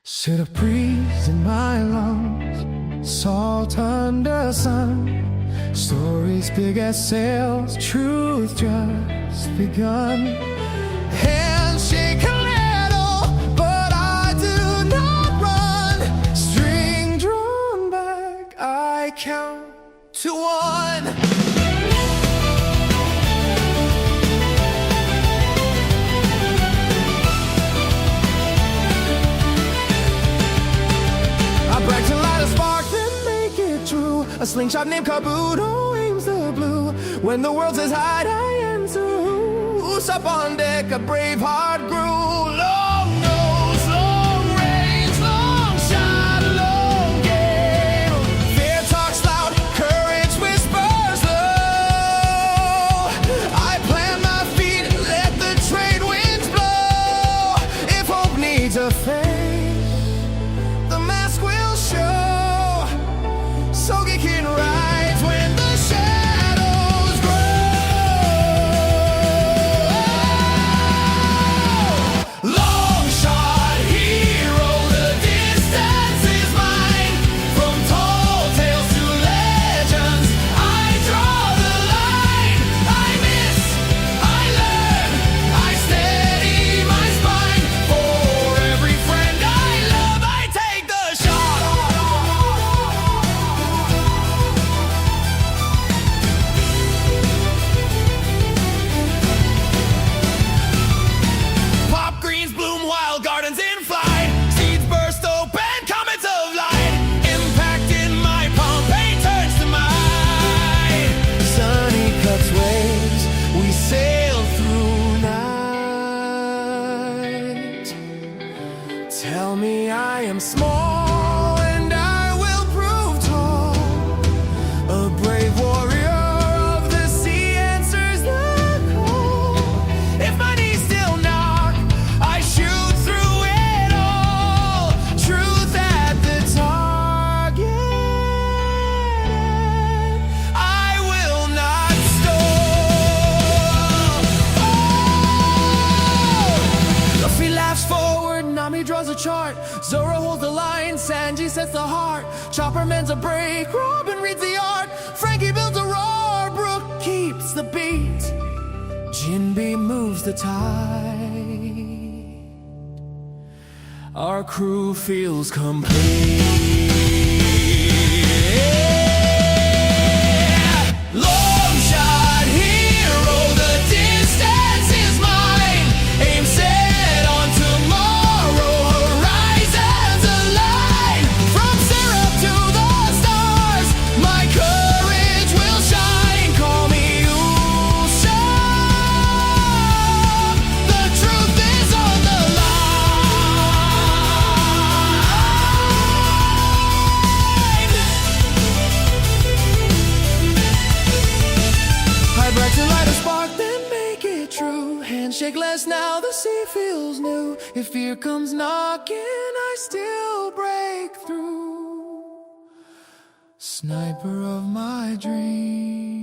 Sit a breeze in my lungs, salt under sun. Stories big as sails, truth just begun. Hands shake a little, but I do not run. String drawn back, I count to one. A slingshot named Kabuto aims the blue. When the world says hide, I answer who? Usopp on deck, a brave heart grew. Long nose, long range, long shot, long game. Fear talks loud, courage whispers low. I plant my feet, let the trade winds blow. If hope needs a face, the mask will show. So get can rise when the shadows grow. Long shot hero, the distance is mine. From tall tales to legends, I draw the line. I miss, I learn, I steady my spine. For every friend I love, I take the shot. Tell me I am small and I will prove tall. A brave warrior of the sea answers the call. If my knees still knock, I shoot through it all. Truth at the target, I will not stall. Luffy laughs forward, Nami draws a chart. Zoro holds the line, Sanji sets the heart. Chopper mends a break, Robin reads the art. Frankie builds a roar, Brook keeps the beat. Jinbe moves the tide. Our crew feels complete. Long shot hero, the distance is mine. Aim set on tomorrow, horizons align. From syrup to the stars, my courage will shine. Call me Usopp, the truth is on the line. I bright to light a spark, then make it true. Handshake less now, the sea feels new. If fear comes knocking, I still break through. Sniper of my dreams.